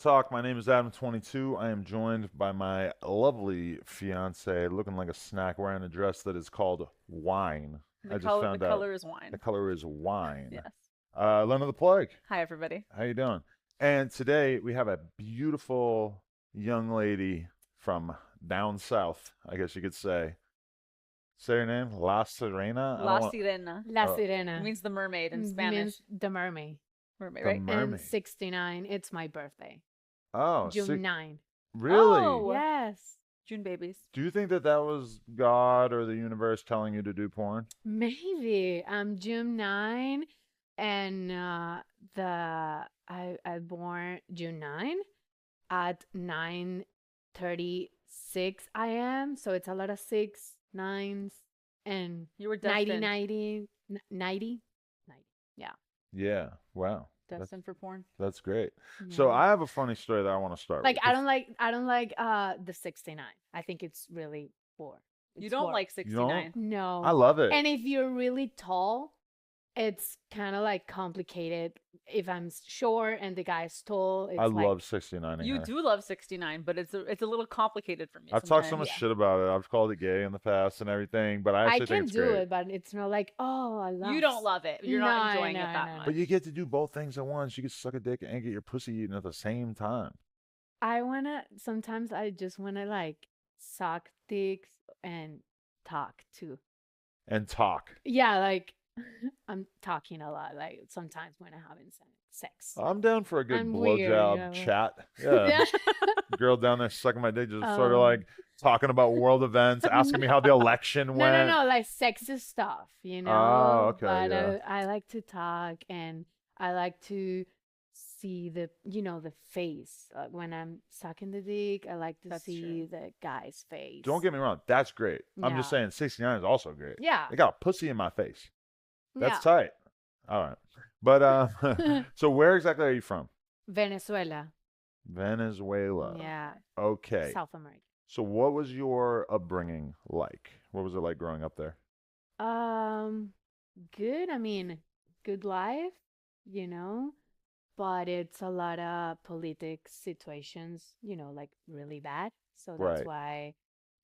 Talk. My name is Adam 22. I am joined by my lovely fiance, looking like a snack, wearing a dress that is called wine. The I just color the found out color is the wine. color is wine. Yes. Lena the Plug, Hi everybody. how you doing? And today we have a beautiful young lady from down south, I guess you could say. Say her name, La Sirena. I La don't want. Sirena. La Oh, It Sirena means the mermaid in Spanish. means the mermaid. Mermaid, the right? And mermaid. 69, it's my birthday. Oh, June 9. really? Oh. Yes. June babies. Do you think that that was God or the universe telling you to do porn? Maybe. June 9 and I born June 9 at 9:36 a.m. So it's a lot of six, nines, and You were 90, destined 90, 90. Yeah. Yeah. Wow. destined for porn. That's great. So Yeah. I have a funny story that I want to start Like with. I don't like the 69. I think it's really bored. You It's don't bored. like 69. No. I love it. And if you're really tall, it's kind of like complicated. If I'm short and the guy's tall, it's I like love 69ing You her. do love 69, but it's a little complicated for me. I've talked so sometimes. much shit about it. I've called it gay in the past and everything, but I I actually think can it's do great. it, but it's not like, oh, I love. You don't love it. You're not No, enjoying no, it that no, no. much. But you get to do both things at once. You can suck a dick and get your pussy eaten at the same time. Sometimes I just wanna like suck dicks and talk too. And talk. Yeah, like I'm talking a lot. Like sometimes when I'm having sex. I'm down for a good I'm weird, blowjob yeah. chat. Yeah. Girl down there sucking my dick, just sort of Um, like talking about world events, asking me how the election No, went. no, no, like sexy stuff, you know. Oh, okay, But yeah. I like to talk and I like to see the face. When I'm sucking the dick, I like to That's see true. the guy's face. Don't get me wrong, that's great. I'm just Yeah. saying 69 is also great. Yeah. They got a pussy in my face. That's Yeah. tight. All right. But so where exactly are you from? Venezuela. Venezuela. Yeah. Okay. South America. So what was your upbringing like? What was it like growing up there? Um, Good. I mean, good life, you know, but it's a lot of politic situations, like really bad. So that's Right. why,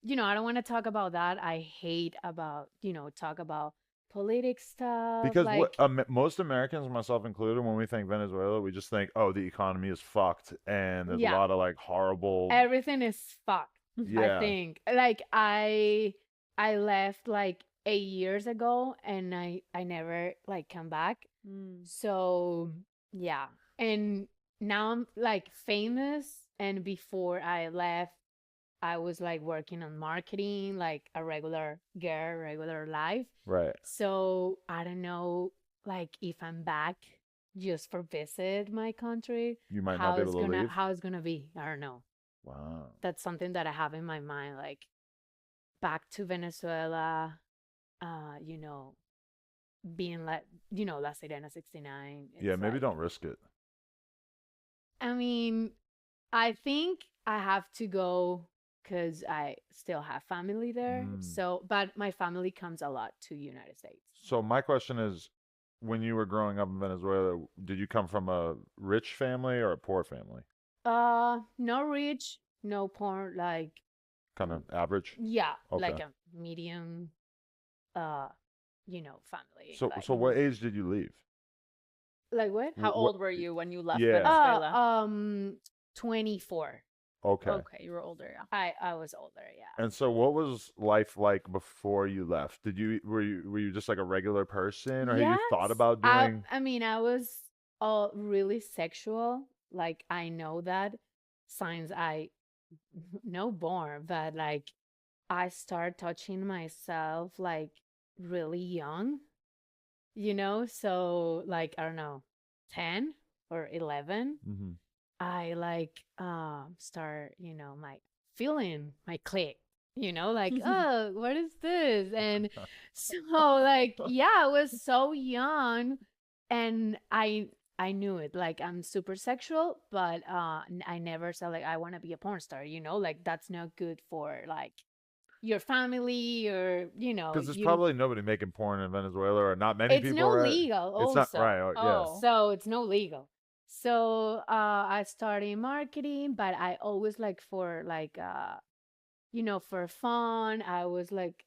I don't want to talk about that. I hate about, talk about politic stuff. Because Like, most Americans, myself included, when we think Venezuela, we just think, oh, the economy is fucked and there's a yeah, lot of like horrible. everything is fucked. I Yeah. think. Like I left like 8 years ago and I never like come back. Mm. So yeah. And now I'm like famous. And before I left, I was like working on marketing, like a regular girl, regular life. Right. So I don't know, like if I'm back just for visit my country, You might not be able to leave. how it's gonna be. I don't know. Wow. That's something that I have in my mind, like back to Venezuela, you know, being like, La Sirena 69. Yeah, It's maybe like, don't risk it. I mean, I think I have to go because I still have family there. Mm. So, but my family comes a lot to United States. So my question is, when you were growing up in Venezuela, did you come from a rich family or a poor family? No rich, no poor, like, Kind of average. yeah, like Okay. a medium, uh, family. So like, so what age did you leave? like what? How Wh- old were you when you left Yeah. Venezuela? 24. Okay. Okay, you were older, yeah. I was older, yeah. And so what was life like before you left? Were you just like a regular person, or had you thought Yes, about doing I mean, I was really sexual. Like I know that since I no born, but like I start touching myself like really young, So like I don't know, 10 or 11. Mhm. I like start, my feeling my click, like, oh, what is this? And so like, yeah, I was so young and I knew it. Like I'm super sexual, but I never said like I want to be a porn star, like that's not good for like your family or Because there's you probably nobody making porn in Venezuela, or not many it's people, no right? legal It's not also. right. Oh, yes. Oh. So it's no legal. So I started marketing, but I always like for like for fun. I was like,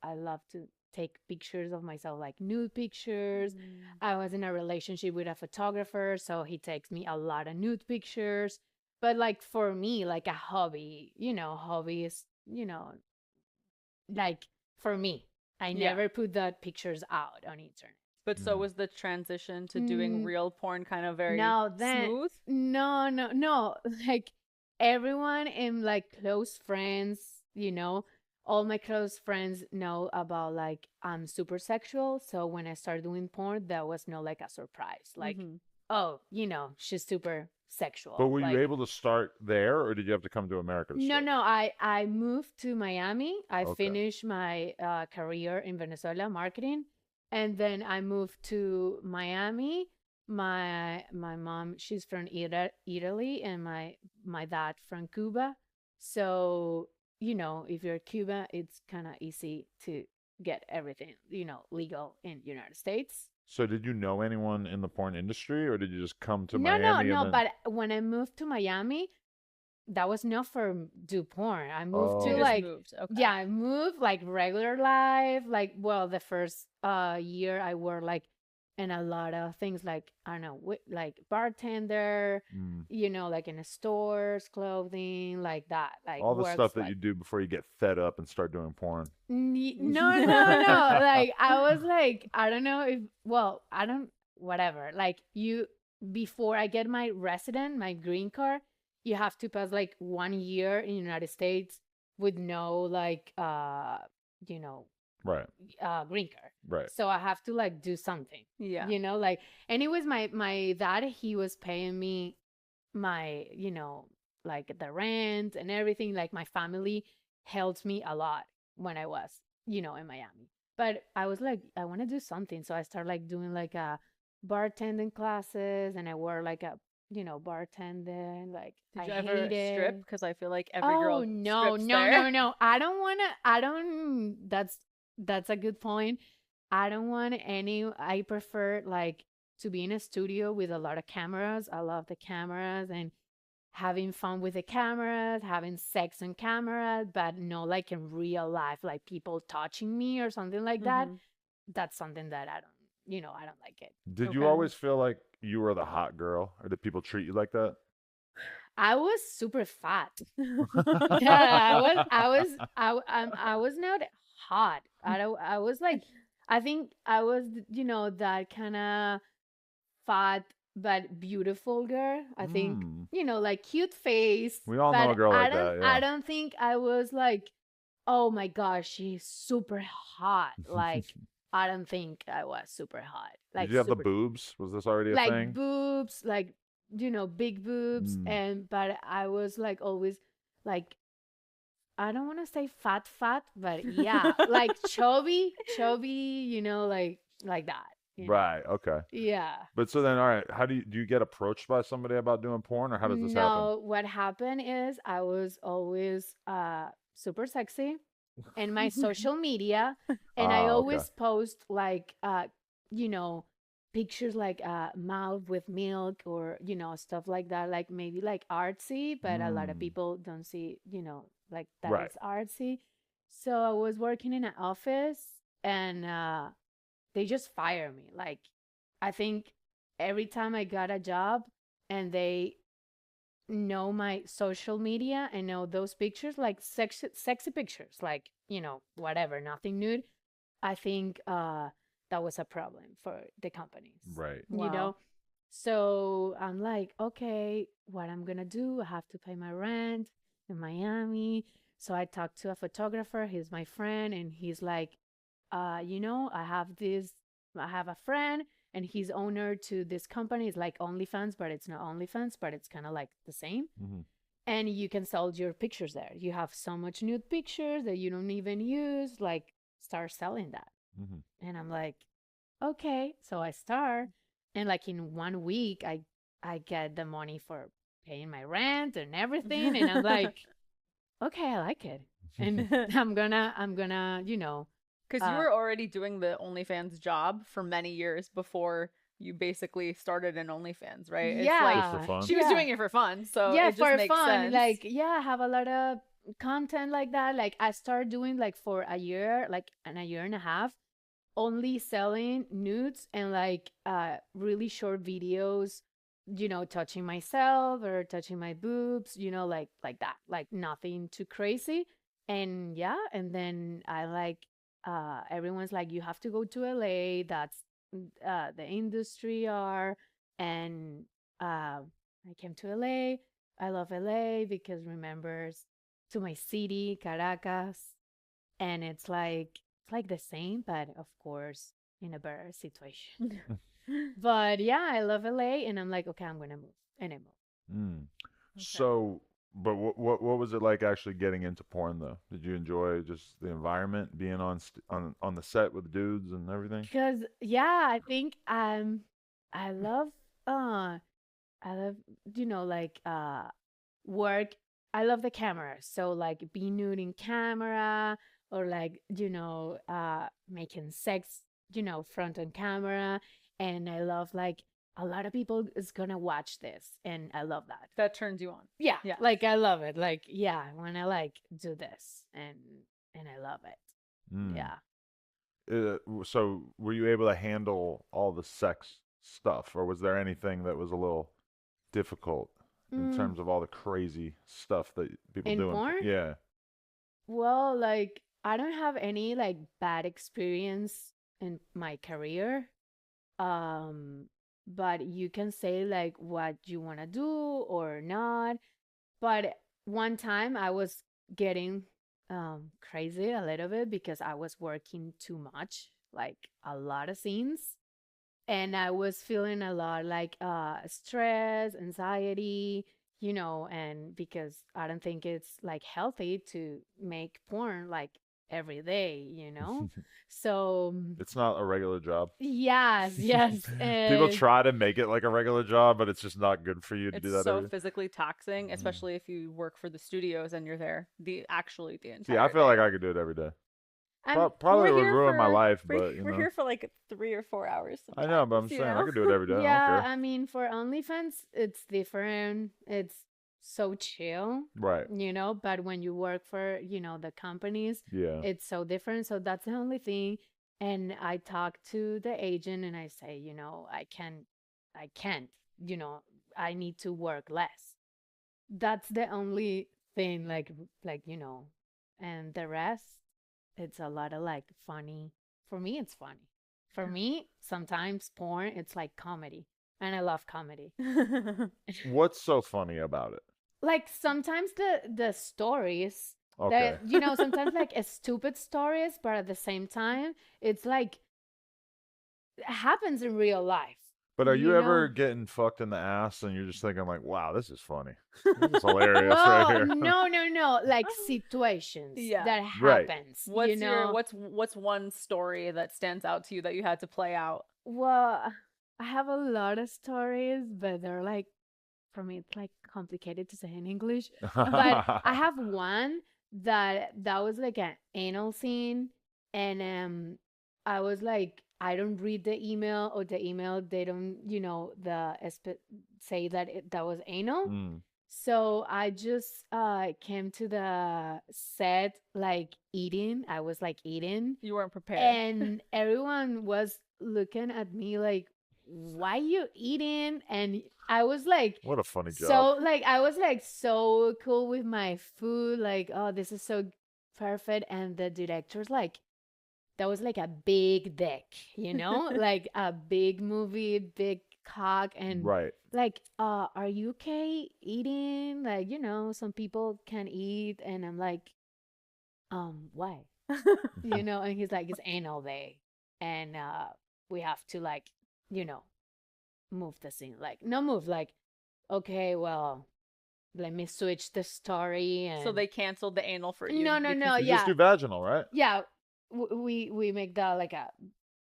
I love to take pictures of myself, like nude pictures. Mm. I was in a relationship with a photographer, so he takes me a lot of nude pictures. But like for me, like a hobby, hobby is, like for me, I Yeah. never put that pictures out on internet. But so was the transition to doing Mm, real porn kind of very Now then, smooth? no, no, no. Like everyone in like close friends, all my close friends know about like I'm super sexual. So when I started doing porn, that was not like a surprise. Like, Mhm. oh, she's super But sexual. were you Like, able to start there, or did you have to come to America to no, start? no. I moved to Miami. I Okay. finished my career in Venezuela marketing, and then I moved to Miami. My mom, she's from Italy, and my dad from Cuba. So if you're Cuba, it's kind of easy to get everything legal in United States. So did you know anyone in the porn industry, or did you just come to No, no, Miami and no. then? But when I moved to Miami, that was not for do porn. I moved You to Oh, just like, moved. Okay. yeah, I moved like regular life. Like, well, the first year I worked like in a lot of things like I don't know, like bartender, mm. like in the stores, clothing, like that, like All the works stuff that you like do before you get fed up and start doing porn. No, no, no. Like I was like, I don't know if well, I don't whatever. Like you before I get my resident, my green card, you have to pass like 1 year in United States with no like you know, Right, green card. right. So I have to like do something. Yeah. Like and it was my dad, he was paying me my, like the rent and everything. Like my family helped me a lot when I was, in Miami. But I was like, I want to do something. So I started like doing like a bartending classes and I wore like a, bartending. Like Did I you ever hate strip? it. Because I feel like every Oh girl no, strips no, there. no, no. That's a good point. I don't want any I prefer like to be in a studio with a lot of cameras. I love the cameras and having fun with the cameras, having sex on camera, but not like in real life, like people touching me or something like that. Mhm. That's something that I don't like it. Did you Okay. always feel like you were the hot girl, or did people treat you like that? I was super fat. Yeah, I was not hot. I was like, I think I was, that kind of fat but beautiful girl. I think, Mm. like cute face, We all know a but girl I like don't, that, I yeah. don't think I was like, oh my gosh, she's super hot. Like, I don't think I was super hot. Did Like you have the super, boobs? Was this already a like thing? boobs, like big boobs, Mm. and but I was like always like I don't want to say fat, but yeah, like chubby, like that. Right, okay. Yeah. But so then, all right, how do you get approached by somebody about doing porn, or how does this happen? No, what happened is I was always super sexy in my social media and I Ah, okay. always post like you know pictures like mouth with milk or stuff like that, like maybe like artsy, but a lot of Mm. people don't see like that Right. it's artsy. So I was working in an office and they just fire me. Like I think every time I got a job and they know my social media and know those pictures, like sexy pictures, like, whatever, nothing nude. I think that was a problem for the companies, Right. you Wow. know? So I'm like, okay, what I'm gonna do? I have to pay my rent in Miami. So I talked to a photographer, he's my friend, and he's like, I have a friend and he's owner to this company. It's like OnlyFans, but it's not OnlyFans, but it's kind of like the same. Hmm. And you can sell your pictures there. You have so much nude pictures that you don't even use. Like, start selling that. Hmm. And I'm like, okay. So I start, and like in 1 week, I get the money for paying my rent and everything. And I'm like, okay, I like it, and I'm gonna, Because you uh, were already doing the OnlyFans job for many years before you basically started an OnlyFans, right? It's like Just for Yeah. fun. she was Yeah. doing it for fun, so Yeah, it just for makes fun. sense. Like, yeah, I have a lot of content like that. Like, I started doing like for a year, like, and a year and a half, only selling nudes and like really short videos, touching myself or touching my boobs, like that, like nothing too crazy. And yeah, and then I like everyone's like, you have to go to LA. That's the industry are. And I came to LA. I love LA because remembers to my city, Caracas, and it's like the same, but of course in a better situation. But yeah, I love LA, and I'm like, okay, I'm gonna move, and I move. Mm. Okay. So, but what was it like actually getting into porn though? Did you enjoy just the environment, being on the set with dudes and everything? Because yeah, I think I love uh I love like work. I love the camera. So like be nude in camera or like, making sex, front on camera. And I love like a lot of people is gonna watch this and I love that. That turns you on. Yeah. Yeah. Like I love it. Like, yeah, when I like do this and I love it. Mm. Yeah. So, were you able to handle all the sex stuff, or was there anything that was a little difficult in Mm, terms of all the crazy stuff that people in do in porn? porn? Yeah. Well, like I don't have any like bad experience in my career. Um, but you can say like what you want to do or not. But one time I was getting crazy a little bit because I was working too much, like a lot of scenes, and I was feeling a lot like stress, anxiety, and because I don't think it's like healthy to make porn like every day. So It's not a regular job. yes, yes, People try to make it like a regular job, but it's just not good for you to It's do that so every. physically taxing, Mm. especially if you work for the studios and you're there the See, I entire feel like day. I could do it every day. I'm Probably We're would here ruin my for life, we're, but we're here for like 3 or 4 hours I know, but sometimes, I'm saying I could do it every day. I don't yeah, care. I mean for OnlyFans it's different. It's so chill, Right. but when you work for, the companies, Yeah. it's so different. So that's the only thing. And I talk to the agent and I say, I can't, you know, I need to work less. That's the only thing, like, and the rest, it's a lot of like funny. For me, it's funny. For me, sometimes porn, it's like comedy, and I love comedy. What's so funny about it? Like sometimes the stories Okay. that sometimes like stupid stories, but at the same time, it's like it happens in real life. But are you You ever know, getting fucked in the ass and you're just thinking like, wow, this is funny. This is hilarious right well, here. no, no, no, like situations Yeah. that Right. happens. What's one story that stands out to you that you had to play out? Well, I have a lot of stories, but they're like, for me, it's like complicated to say in English. But I have one that was like an anal scene, and I was like, I don't read the email, or the email they don't, say that that was anal. Mm. So I just came to the set like eating. I was like eating, You weren't prepared. and everyone was looking at me like, why you eating? And I was like, What a funny job. so like I was like so cool with my food, like, oh, this is so perfect. And the director's like, that was like a big dick, like a big movie, big cock. And Right. like, are you okay eating? Like, some people can eat. And I'm like, why? And he's like, it's anal day. And we have to like, you know, move the scene. Like, no move, like, okay, well, let me switch the story. And So they canceled the anal for you. no, no, because no, You yeah. just do vaginal, right? Yeah, we make that like a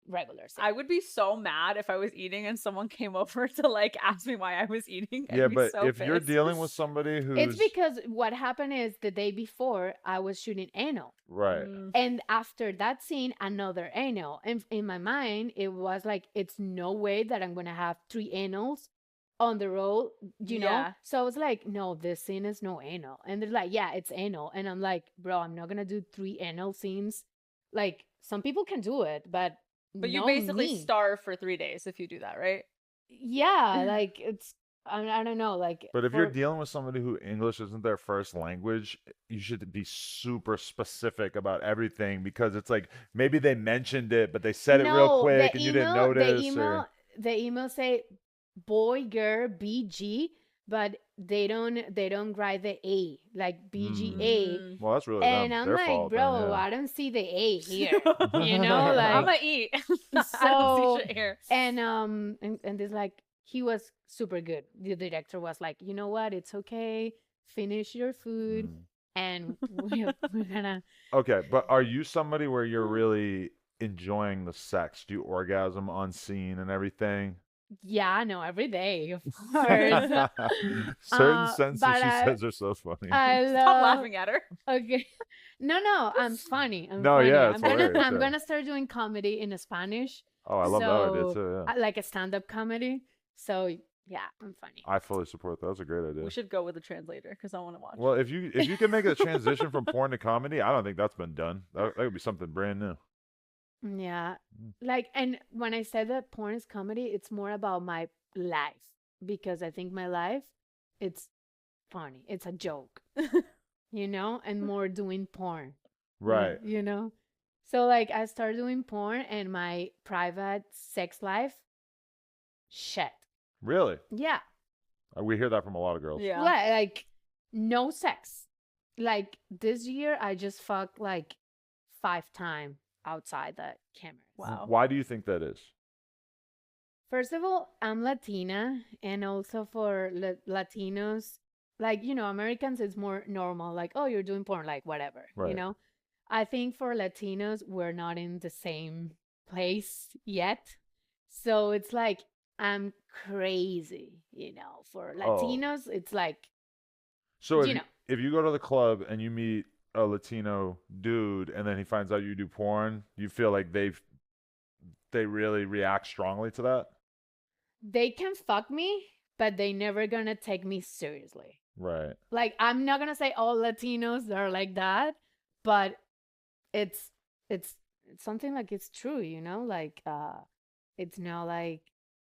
regular scene. I would be so mad if I was eating and someone came over to like ask me why I was eating. Yeah, I'd be but so if you're pissed. dealing with somebody who's It's because what happened is the day before I was shooting anal. right, And after that scene, another anal. And in my mind, it was like, it's no way that I'm going to have 3 anals on the road, you know? Yeah. So I was like, no, this scene is no anal. And they're like, yeah, it's anal. And I'm like, bro, I'm not going to do 3 anal scenes. Like, some people can do it, but you no basically me. starve for 3 days if you do that, right? Yeah, like, it's, I don't know, like. but if you're dealing with somebody who English isn't their first language, you should be super specific about everything because it's like maybe they mentioned it, but they said it real No, quick and you didn't notice. The email say boy, girl, BG, but they don't write the A, like BGA. Well, that's really And them. I'm Their like, fault, bro, then, yeah. I don't see the A here. You know, like, I'm gonna eat. I so don't see shit here. and this, like, he was super good. The director was like, you know what, it's okay, finish your food, and we're gonna. Okay, but are you somebody where you're really enjoying the sex? Do you orgasm on scene and everything? Yeah, no, every day, of course. Certain sentences but she says are so funny. I Stop love. laughing at her. Okay. No, I'm funny. No, funny. yeah, it's I'm gonna hilarious, I'm yeah. gonna start doing comedy in Spanish. Oh, I love that idea So, too, yeah. like a stand-up comedy. So yeah, I'm funny. I fully support that. That's a great idea. We should go with a translator because I want to watch. Well, if you can make a transition from porn to comedy, I don't think that's been done. That would be something brand new. Yeah. Like, and when I said that porn is comedy, it's more about my life, because I think my life, it's funny. It's a joke. You know, and more doing porn. Right. You know? So like I started doing porn and my private sex life, shit. Really? Yeah. We hear that from a lot of girls. Yeah. Like no sex. Like this year I just fucked like 5 times outside the camera. Wow. Why do you think that is? First of all, I'm Latina, and also for Latinos, like, you know, Americans, it's more normal. Like, oh, you're doing porn, like, whatever, you Right. know? I think for Latinos, we're not in the same place yet. So it's like, I'm crazy, you know? For Latinos, it's like, So you know. if you go to the club and you meet a Latino dude and then he finds out you do porn, you feel like they really react strongly to that? they can fuck me, but they never gonna take me seriously. Right. Like, I'm not gonna say all Latinos are like that, but it's something like it's true, you know? Like, it's not like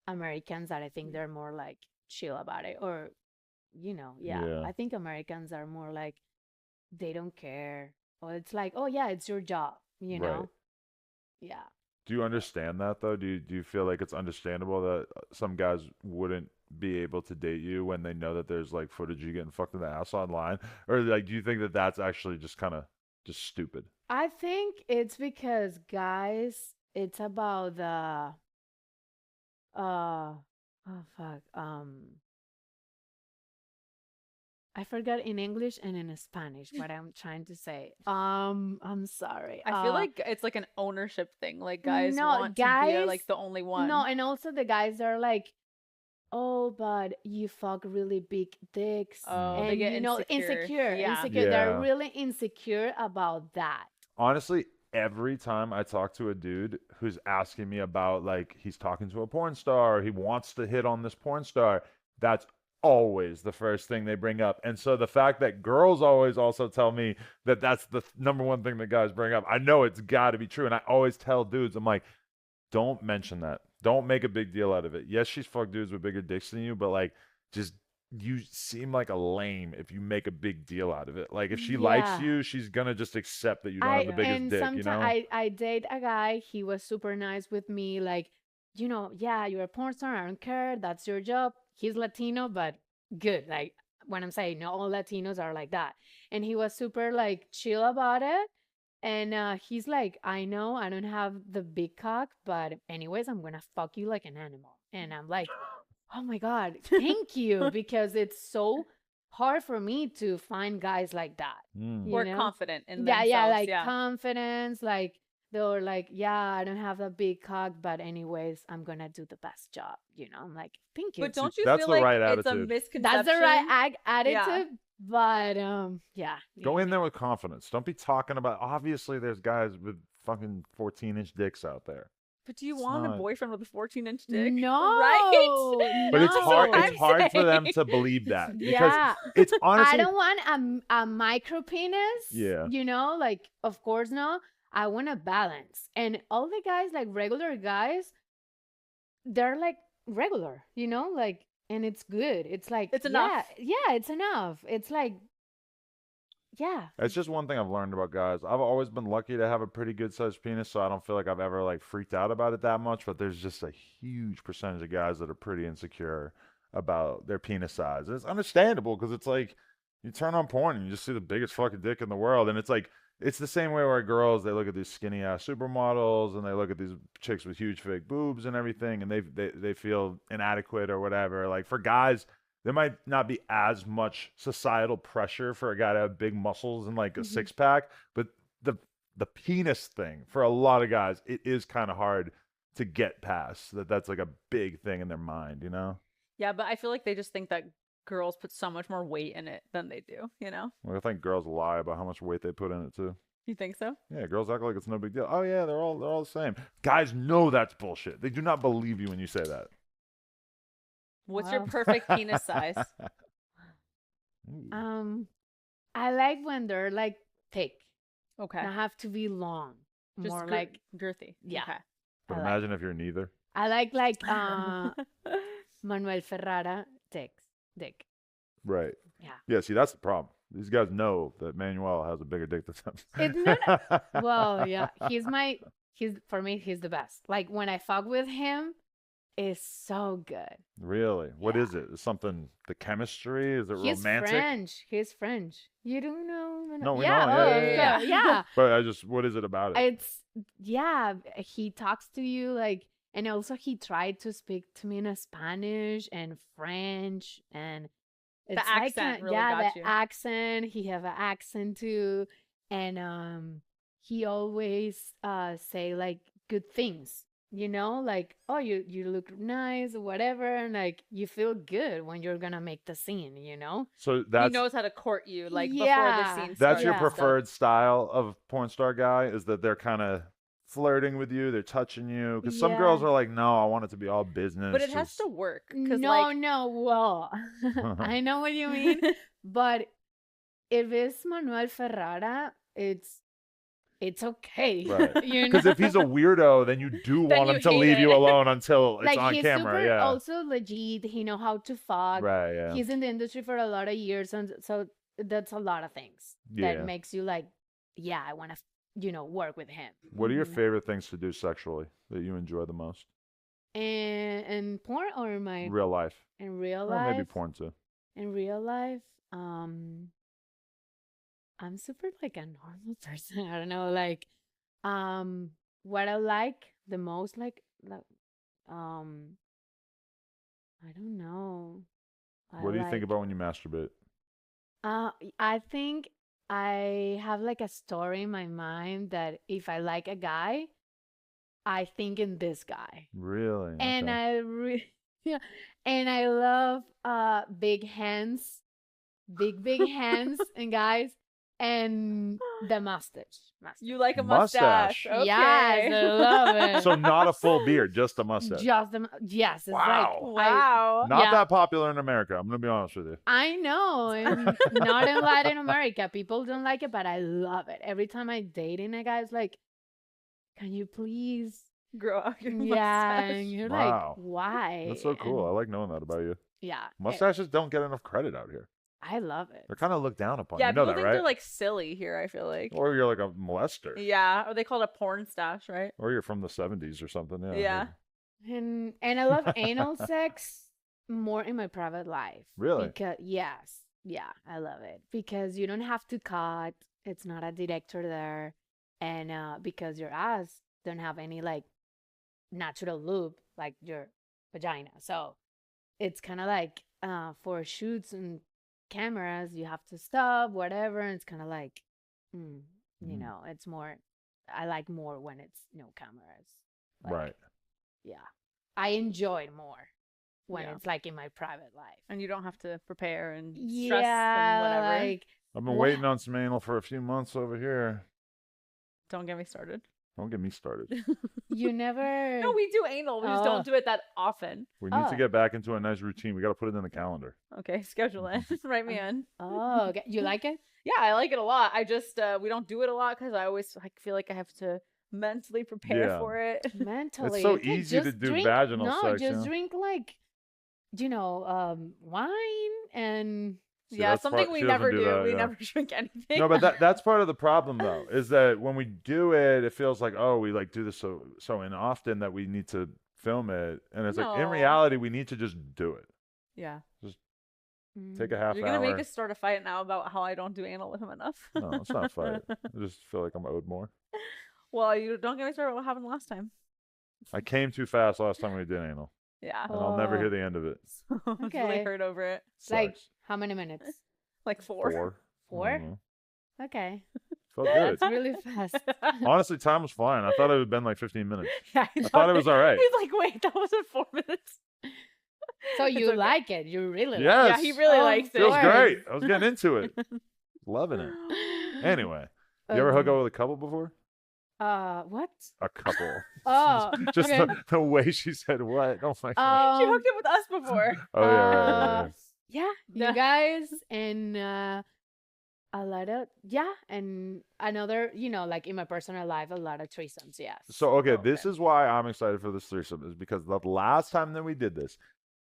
Americans that I think they're more like chill about it, or, you know, Yeah. I think Americans are more like they don't care, or it's like, oh yeah, it's your job, you know? Right. Yeah. Do you understand that though? Do you feel like it's understandable that some guys wouldn't be able to date you when they know that there's like footage of you getting fucked in the ass online? Or like do you think that that's actually just kind of just stupid? I think it's because guys, it's about the oh fuck. I forgot in English and in Spanish what I'm trying to say. I'm sorry. I feel like it's like an ownership thing. Like guys no, want to be guys- like the only one. No, and also the guys are like, oh, but you fuck really big dicks. Oh, and they get you know, insecure. Yeah. insecure. They're Yeah. really insecure about that. Honestly, every time I talk to a dude who's asking me about like he's talking to a porn star, he wants to hit on this porn star, that's always the first thing they bring up. And so the fact that girls always also tell me that that's the number one thing that guys bring up, I know it's got to be true. And I always tell dudes, I'm like, don't mention that. Don't make a big deal out of it. Yes, she's fucked dudes with bigger dicks than you, but like, just you seem like a lame if you make a big deal out of it. Like, if she likes Yeah. you, she's gonna just accept that you don't have the biggest and dick, sometimes you know? I date a guy. He was super nice with me. Like, you know, yeah, you're a porn star. I don't care. That's your job. He's Latino, but good. Like, when I'm saying not all Latinos are like that. And he was super like chill about it. And he's like, I know I don't have the big cock, but anyways, I'm gonna fuck you like an animal. And I'm like, oh my God, thank you. Because it's so hard for me to find guys like that. Mm. you We're know? confident in Yeah, themselves. like confidence, like they were like, yeah, I don't have a big cock, but anyways, I'm gonna do the best job. I'm like, thank you. But don't you That's feel the like right it's a attitude. misconception? That's the right Yeah. attitude, but yeah. Go in there with confidence. Don't be talking about. Obviously, there's guys with fucking 14-inch dicks out there. But do you It's want a not- boyfriend with a 14-inch dick? No, Right? But it's no. hard. I'm It's hard for them saying. to believe that because Yeah. it's I honestly. don't want a micro penis. Yeah. Like, of course, no. I want a balance. And all the guys, like regular guys, they're like regular, like, and it's good. It's like, It's enough. Yeah, it's enough. It's like, yeah. It's just one thing I've learned about guys. I've always been lucky to have a pretty good sized penis, so I don't feel like I've ever like freaked out about it that much. But there's just a huge percentage of guys that are pretty insecure about their penis size. And it's understandable because it's like you turn on porn and you just see the biggest fucking dick in the world, and it's like it's the same way where girls they look at these skinny ass supermodels and they look at these chicks with huge fake boobs and everything, and they feel inadequate or whatever. Like for guys, there might not be as much societal pressure for a guy to have big muscles and like a six pack, but the penis thing for a lot of guys, it is kind of hard to get past that. That's like a big thing in their mind, Yeah, but I feel like they just think that girls put so much more weight in it than they do, Well, I think girls lie about how much weight they put in it too. You think so? Yeah, girls act like it's no big deal. Oh yeah, they're all the same. Guys know that's bullshit. They do not believe you when you say that. What's your Wow. perfect penis size? Ooh. I like when they're like thick. Okay. Not have to be long. Just More like, girthy. yeah. Okay. But I imagine if you're neither. I like Manuel Ferrara dick. Right. Yeah. Yeah, see, that's the problem. These guys know that Manuel has a bigger dick than them. It's Well, yeah, for me, he's the best. Like when I fuck with him, it's so good. Really? What Yeah. is it? Is something the chemistry? Is it He's romantic? French. He's French. You don't know? No, we yeah, know. oh, Yeah. yeah. But what is it about it? It's he talks to you like, and also he tried to speak to me in Spanish and French, and it's like accent really yeah, got the you. accent. He have an accent too, and he always say like good things. Like, oh, you look nice or whatever, and like you feel good when you're gonna make the scene. So He that's knows how to court you, like before Yeah. the scene starts. that's your Yeah. preferred style of porn star guy, is that they're kind of flirting with you, they're touching you, because some girls Yeah. are like, no, I want it to be all business. But it has just- to work. 'Cause, No, like, no. Well, I know what you mean, but if it's Manuel Ferrara, it's okay. Right. You Because know? if he's a weirdo, then you do Then want you him to hate leave it. you alone until it's like on he's camera. super Yeah. also legit. He know how to fuck. Right. Yeah. He's in the industry for a lot of years, and so that's a lot of things Yeah. that makes you like, yeah, I want to, work with him. What are your Mhm. favorite things to do sexually that you enjoy the most? And porn or Real life. in real Or life? maybe porn too. In real life, I'm super like a normal person. I don't know, like, what I like the most, I don't know. What do you think about when you masturbate? I think I have like a story in my mind that if I like a guy, I think in this guy. Really? And Okay. yeah, and I love big hands, big hands and guys, and the mustache. you like a Mustache. mustache. Okay. Yes, I love it. So not a full beard, just a mustache. Just yes, it's Wow. like Wow. Not yeah. that popular in America. I'm gonna be honest with you. I know, and not in Latin America. People don't like it, but I love it. Every time I dating a guy, it's like, can you please? Grow out your Yeah, mustache. and you're Wow. like, why? That's so cool. I And like knowing that about you. yeah, Mustaches don't get enough credit out here. I love it. They're kind of looked down upon. Yeah, You know people that, think right? they're like silly here, I feel like. Or you're like a molester. Yeah, or they call it a porn stash, right? Or you're from the 70s or something. Yeah. Yeah. And I love anal sex more in my private life. Really? Because yes, yeah, I love it because you don't have to cut. It's not a director there, and because your ass don't have any like natural lube like your vagina, so it's kind of like for shoots and cameras you have to stop whatever, and it's kind of like, Mm. it's more I like more when it's no cameras. Like, Right. Yeah. I enjoy it more when Yeah. it's like in my private life. And you don't have to prepare and stress Yeah, and whatever. like I've been Wha- waiting on some anal for a few months over here. Don't get me started. Don't get me started. you never. No, we do anal. We just Oh. don't do it that often. We need to Oh. get back into a nice routine. We got to put it in the calendar. Okay, schedule it. Write me in. Oh, okay. You like it? Yeah, I like it a lot. I just we don't do it a lot because I always like feel like I have to mentally prepare Yeah. for it. Mentally. so okay, easy to just do drink, vaginal no, sex, just you know? drink like, wine and See, Yeah, that's something part- we she doesn't never do do. that, We yeah. never drink anything. No, but that's part of the problem though, is that when we do it, it feels like, oh, we like do this so in often that we need to film it, and it's like in No. reality we need to just do it. Yeah. Take a half You're gonna hour. make us start a fight now about how I don't do anal with him enough. No, it's not a fight. I just feel like I'm owed more. Well, you don't get me started. What happened last time? I came too fast last time we did anal, Yeah. and I'll never Oh. hear the end of it. I was really Okay. hurt over it. like Sucks. how many minutes? Like 4. 4. I Four? don't know. Okay. Felt good. It's really fast. Honestly, time was flying. I thought it would have been like 15 minutes. Yeah, I thought it was all right. He's like, wait, that wasn't 4 minutes. So It's you okay. like it? You really like Yes. Yeah, he really Oh, likes it. Feels course. great. I was getting into it. Loving it. it? Anyway, you ever hook Okay. up with a couple before? What? A couple. Oh, Just okay. the way she said what. Oh my god. She hooked up with us before. Oh yeah, right, right, right. Yeah, Yeah. you guys and a lot of and another, like in my personal life, a lot of threesomes. Yes. So okay, Okay. this is why I'm excited for this threesome, is because the last time that we did this,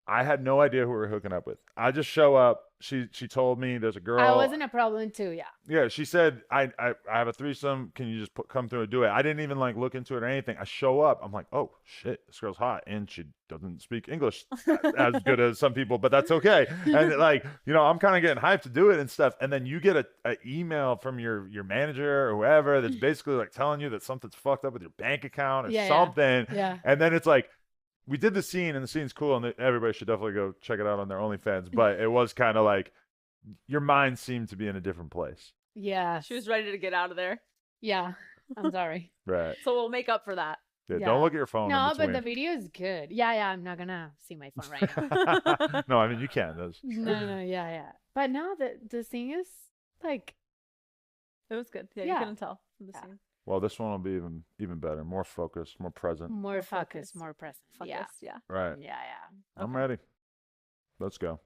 I had no idea who we were hooking up with. I just show up. She told me there's a girl. I wasn't a problem too. Yeah. Yeah, she said I have a threesome. Can you just come through and do it? I didn't even like look into it or anything. I show up. I'm like, oh shit, this girl's hot, and she doesn't speak English as good as some people, but that's okay. And like, I'm kind of getting hyped to do it and stuff. And then you get a email from your manager or whoever that's basically like telling you that something's fucked up with your bank account or Yeah, yeah. something. Yeah. And then it's like, we did the scene, and the scene's cool, and everybody should definitely go check it out on their OnlyFans. But it was kind of like your mind seemed to be in a different place. Yeah. She was ready to get out of there. Yeah. I'm sorry. Right. So we'll make up for that. Yeah, Yeah. Don't look at your phone. No, in but the between. video is good. Yeah, yeah. I'm not gonna see my phone right now. No, I mean you can. That's, No, yeah, yeah. But no, the thing is like, It was good. Yeah, Yeah. you couldn't tell from the Yeah. scene. well, this one will be even better, more focused, more present. more More focus, focused. more present. Fuck Yeah. this. Yeah. Right. Yeah, yeah. I'm Okay. ready. Let's go.